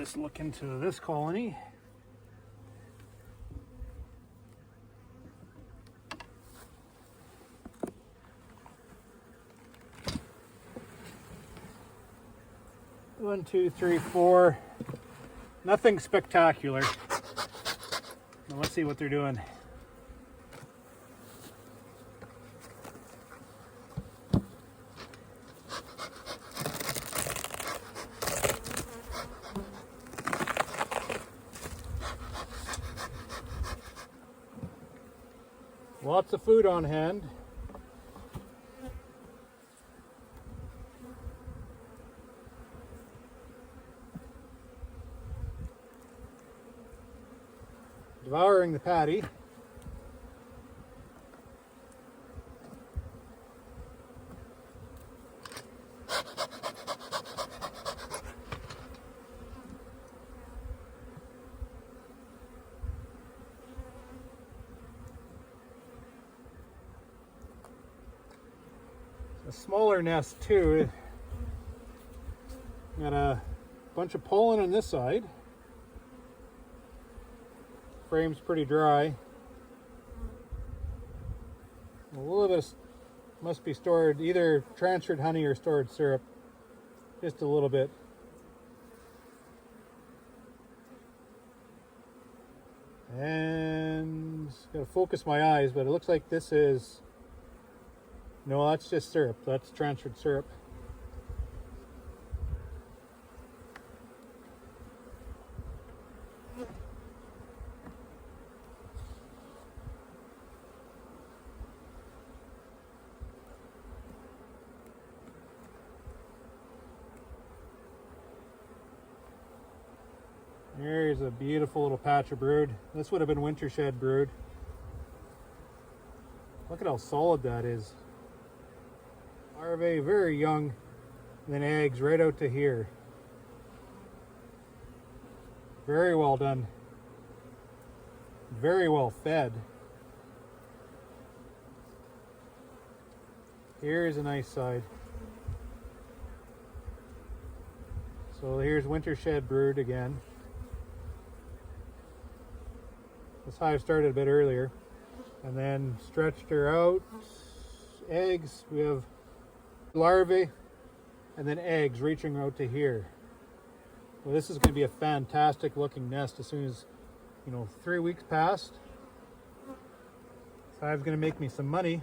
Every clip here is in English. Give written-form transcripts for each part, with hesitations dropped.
just look into this colony. One, two, three, four. Nothing spectacular. Now let's see what they're doing. Lots of food on hand. Devouring the patty. A smaller nest too. Got a bunch of pollen on this side. Frame's pretty dry. A little bit of, must be stored, either transferred honey or stored syrup. Just a little bit. And gotta focus my eyes, but it looks like this is, no, that's just syrup. That's transferred syrup. There's a beautiful little patch of brood. This would have been winter shed brood. Look at how solid that is. Larvae, very young, and then eggs right out to here. Very well done. Very well fed. Here's a nice side. So here's winter shed brood again. This hive started a bit earlier, and then stretched her out. Eggs, we have larvae, and then eggs reaching out to here. Well, this is going to be a fantastic looking nest as soon as, 3 weeks passed. This hive's going to make me some money.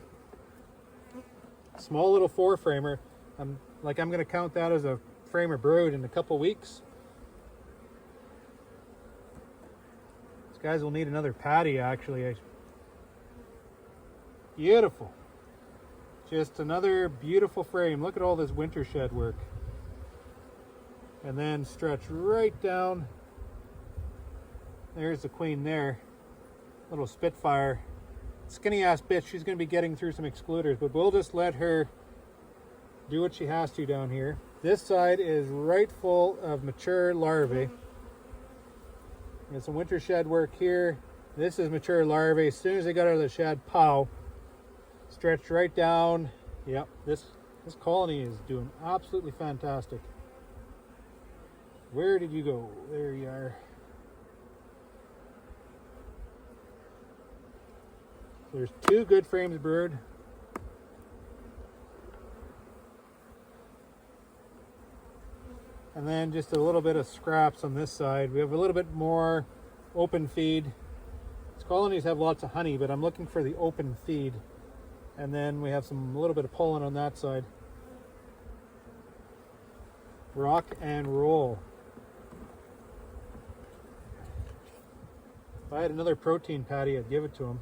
Small little 4-framer. I'm going to count that as a framer brood in a couple weeks. These guys will need another patty, actually. Beautiful. Just another beautiful frame. Look at all this winter shed work. And then stretch right down. There's the queen there. Little Spitfire. Skinny ass bitch. She's going to be getting through some excluders, but we'll just let her do what she has to down here. This side is right full of mature larvae. There's some winter shed work here. This is mature larvae. As soon as they got out of the shed, pow. Stretched right down. Yep, this colony is doing absolutely fantastic. Where did you go? There you are. There's 2 good frames brood. And then just a little bit of scraps on this side. We have a little bit more open feed. These colonies have lots of honey, but I'm looking for the open feed. And then we have a little bit of pollen on that side. Rock and roll. If I had another protein patty, I'd give it to him.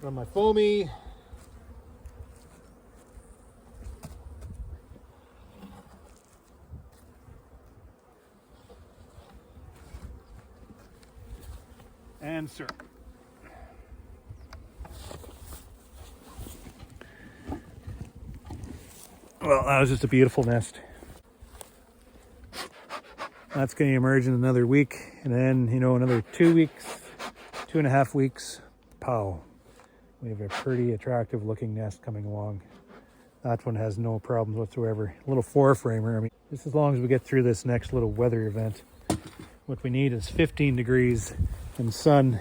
Put on my foamy. And syrup. Well, that was just a beautiful nest. That's going to emerge in another week, and then, another 2 weeks, 2.5 weeks, pow. We have a pretty attractive looking nest coming along. That one has no problems whatsoever. A little 4-framer. I mean, just as long as we get through this next little weather event. What we need is 15 degrees and sun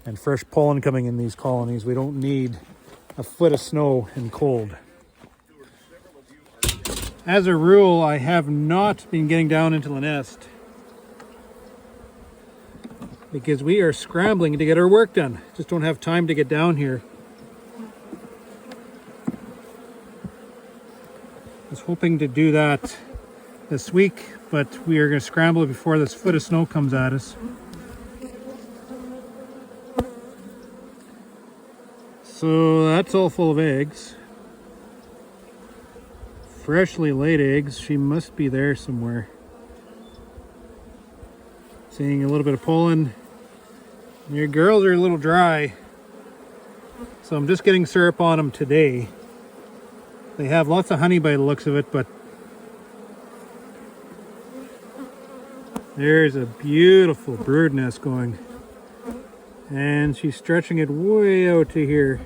and fresh pollen coming in these colonies. We don't need a foot of snow and cold. As a rule, I have not been getting down into the nest because we are scrambling to get our work done. Just don't have time to get down here. I was hoping to do that this week, but we are going to scramble before this foot of snow comes at us. So that's all full of eggs. Freshly laid eggs. She must be there somewhere. Seeing a little bit of pollen. Your girls are a little dry, so I'm just getting syrup on them today. They have lots of honey by the looks of it, but there's a beautiful brood nest going. And she's stretching it way out to here.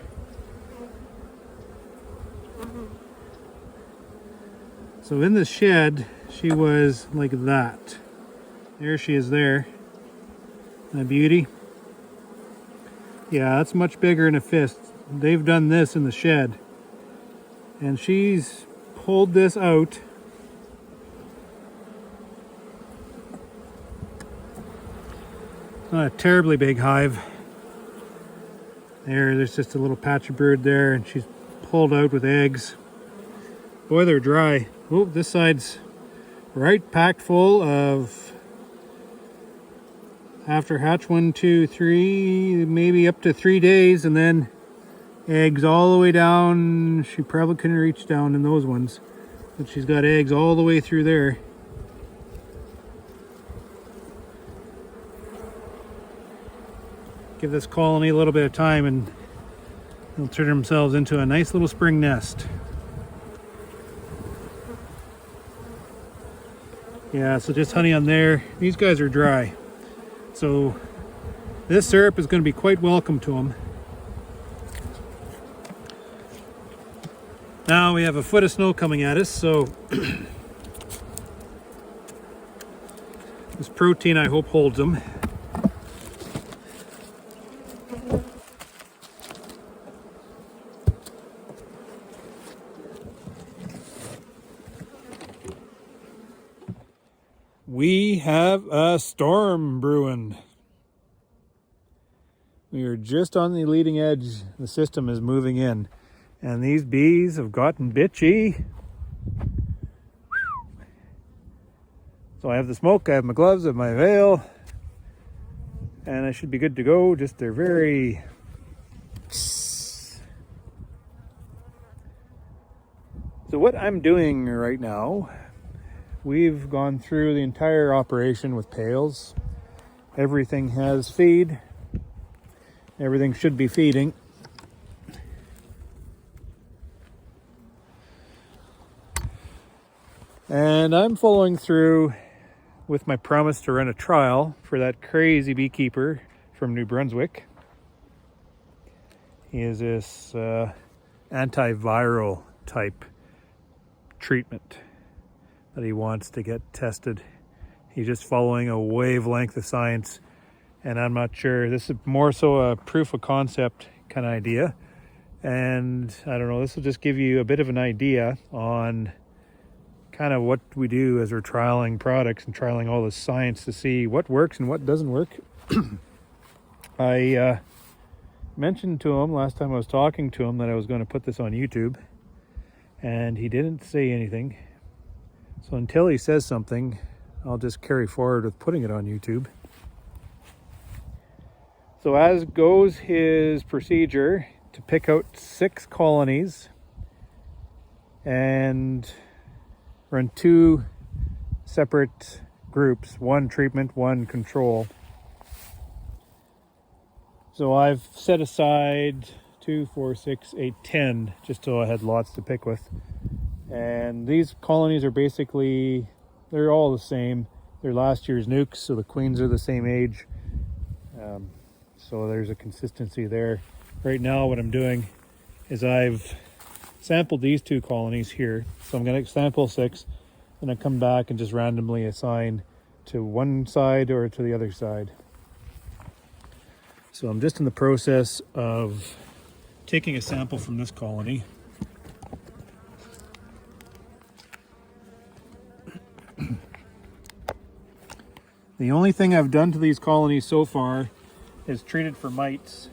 So in the shed, she was like that. There she is there. A beauty. Yeah, that's much bigger than a fist. They've done this in the shed. And she's pulled this out. Not a terribly big hive. There's just a little patch of brood there, and she's pulled out with eggs. Boy, they're dry. Oh, this side's right packed full of after hatch 1, 2, 3, maybe up to 3 days, and then eggs all the way down. She probably couldn't reach down in those ones, but she's got eggs all the way through there. Give this colony a little bit of time and they'll turn themselves into a nice little spring nest. Yeah, so just honey on there. These guys are dry. So this syrup is going to be quite welcome to them. Now we have a foot of snow coming at us, so this protein I hope holds them. We have a storm brewing. We are just on the leading edge. The system is moving in. And these bees have gotten bitchy. So I have the smoke, I have my gloves, I have my veil. And I should be good to go. Just they're very... So what I'm doing right now, we've gone through the entire operation with pails. Everything has feed. Everything should be feeding. And I'm following through with my promise to run a trial for that crazy beekeeper from New Brunswick. He is this antiviral type treatment that he wants to get tested. He's just following a wavelength of science, and I'm not sure. This is more so a proof of concept kind of idea. And I don't know, this will just give you a bit of an idea on kind of what we do as we're trialing products and trialing all this science to see what works and what doesn't work. I mentioned to him last time I was talking to him that I was going to put this on YouTube, and he didn't say anything. So until he says something, I'll just carry forward with putting it on YouTube. So as goes his procedure, to pick out 6 colonies and run 2 separate groups, 1 treatment, 1 control. So I've set aside 2, 4, 6, 8, 10, just so I had lots to pick with. And these colonies are basically, they're all the same. They're last year's nukes, so the queens are the same age. So there's a consistency there. Right now what I'm doing is I've sampled these 2 colonies here. So I'm going to sample 6 and I come back and just randomly assign to one side or to the other side. So I'm just in the process of taking a sample from this colony. The only thing I've done to these colonies so far is treated for mites.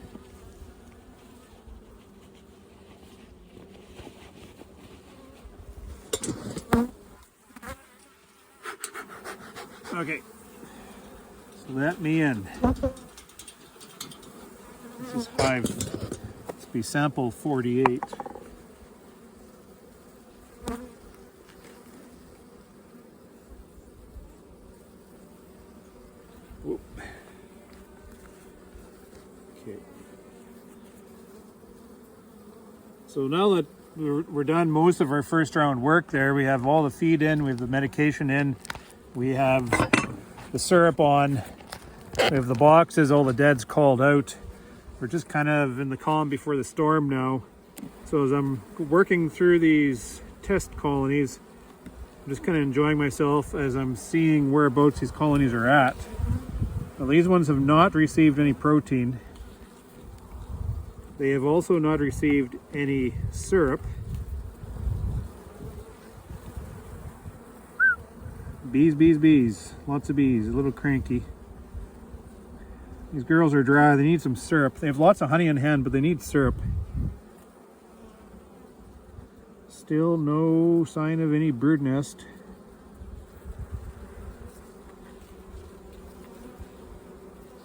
Okay, so let me in. This is hive. Let's be sample 48. Whoop. Okay. So now that we're done most of our first round work there, we have all the feed in, we have the medication in, we have the syrup on, we have the boxes, all the deads called out. We're just kind of in the calm before the storm now. So as I'm working through these test colonies, I'm just kind of enjoying myself as I'm seeing whereabouts these colonies are at. Now, these ones have not received any protein. They have also not received any syrup. Bees, bees, bees. Lots of bees, a little cranky. These girls are dry, they need some syrup. They have lots of honey in hand, but they need syrup. Still no sign of any brood nest.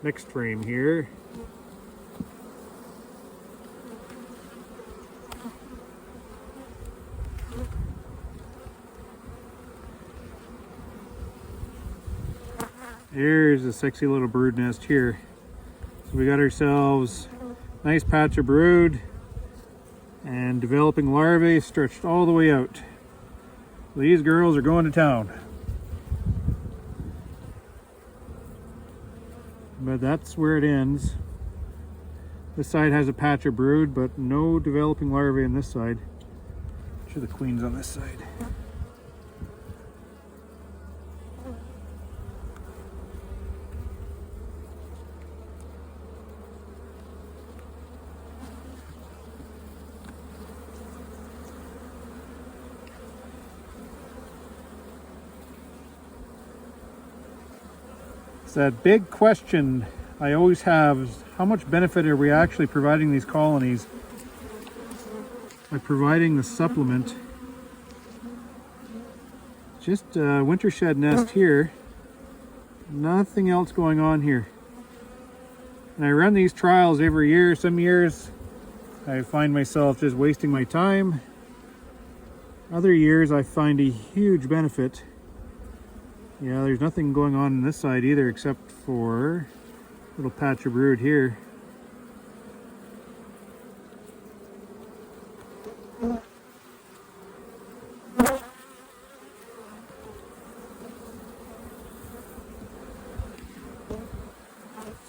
Next frame here. Here's a sexy little brood nest here. So we got ourselves a nice patch of brood and developing larvae stretched all the way out. These girls are going to town. But that's where it ends. This side has a patch of brood, but no developing larvae on this side. Show the queens on this side. It's that big question I always have is how much benefit are we actually providing these colonies by providing the supplement? Just a winter shed nest here, nothing else going on here. And I run these trials every year. Some years I find myself just wasting my time. Other years I find a huge benefit. Yeah, there's nothing going on this side either except for a little patch of brood here.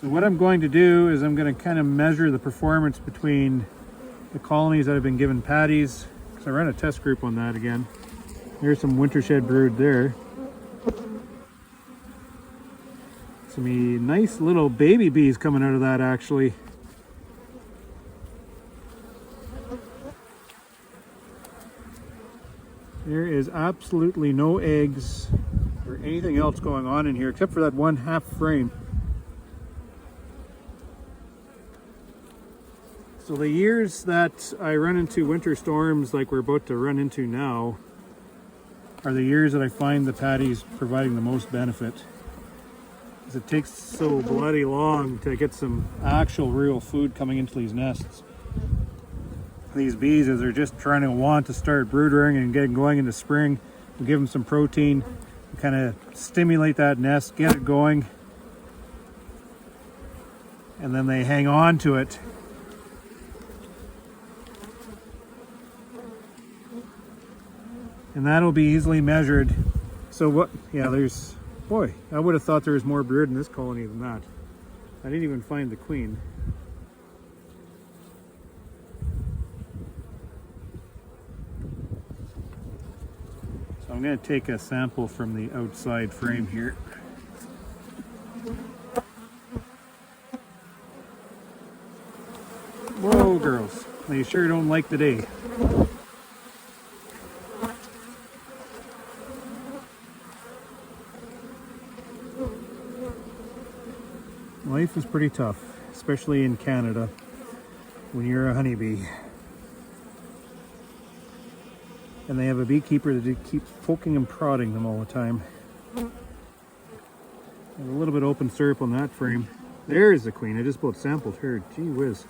So what I'm going to do is I'm going to kind of measure the performance between the colonies that have been given patties, because I ran a test group on that again. There's some winter shed brood there. Some nice little baby bees coming out of that actually. There is absolutely no eggs or anything else going on in here except for that one half frame. So the years that I run into winter storms like we're about to run into now are the years that I find the patties providing the most benefit. It takes so bloody long to get some actual real food coming into these nests. These bees, as they're just trying to want to start brood rearing and getting going into spring, we give them some protein, kind of stimulate that nest, get it going, and then they hang on to it. And that'll be easily measured. So what, yeah, there's, boy, I would have thought there was more brood in this colony than that. I didn't even find the queen. So I'm going to take a sample from the outside frame here. Whoa, girls. They sure don't like the day. Life is pretty tough, especially in Canada when you're a honeybee. And they have a beekeeper that keeps poking and prodding them all the time. There's a little bit open syrup on that frame. There's the queen. I just about sampled her. Gee whiz.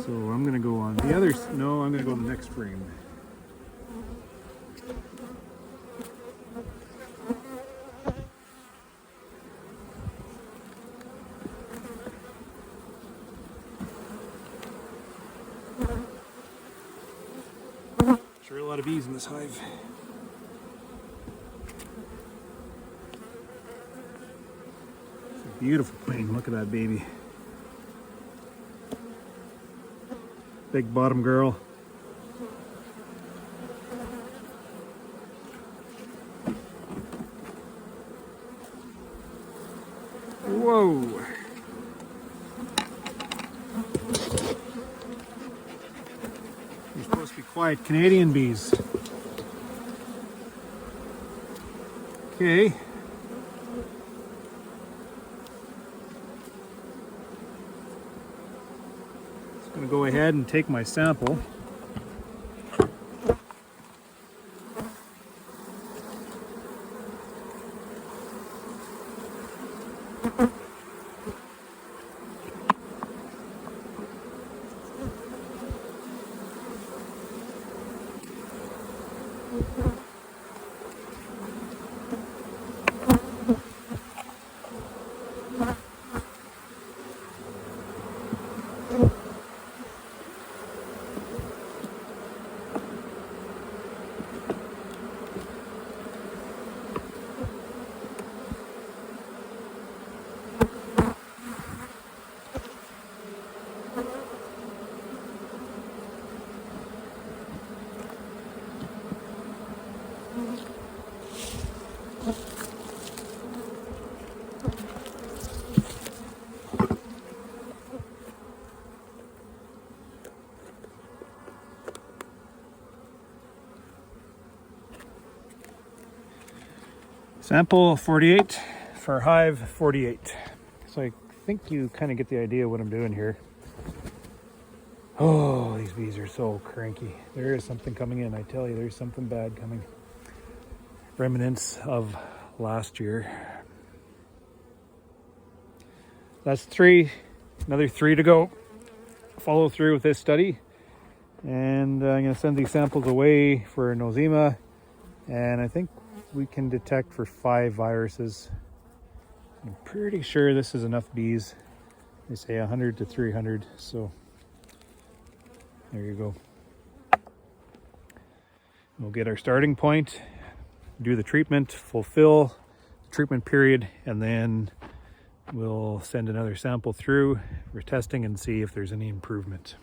So I'm going to go on the others. No, I'm going to go to the next frame. Sure, a lot of bees in this hive. It's a beautiful queen. Look at that baby. Big bottom girl. Whoa. You're supposed to be quiet Canadian bees. Okay. Just going to go ahead and take my sample. Sample 48 for hive 48. So I think you kind of get the idea what I'm doing here. Oh, these bees are so cranky. There is something coming in, I tell you, there's something bad coming. Remnants of last year. That's 3, another 3 to go. Follow through with this study. And I'm going to send these samples away for nosema. And I think we can detect for 5 viruses. I'm pretty sure this is enough bees. They say 100 to 300, so there you go. We'll get our starting point, do the treatment, fulfill the treatment period, and then we'll send another sample through for testing and see if there's any improvement.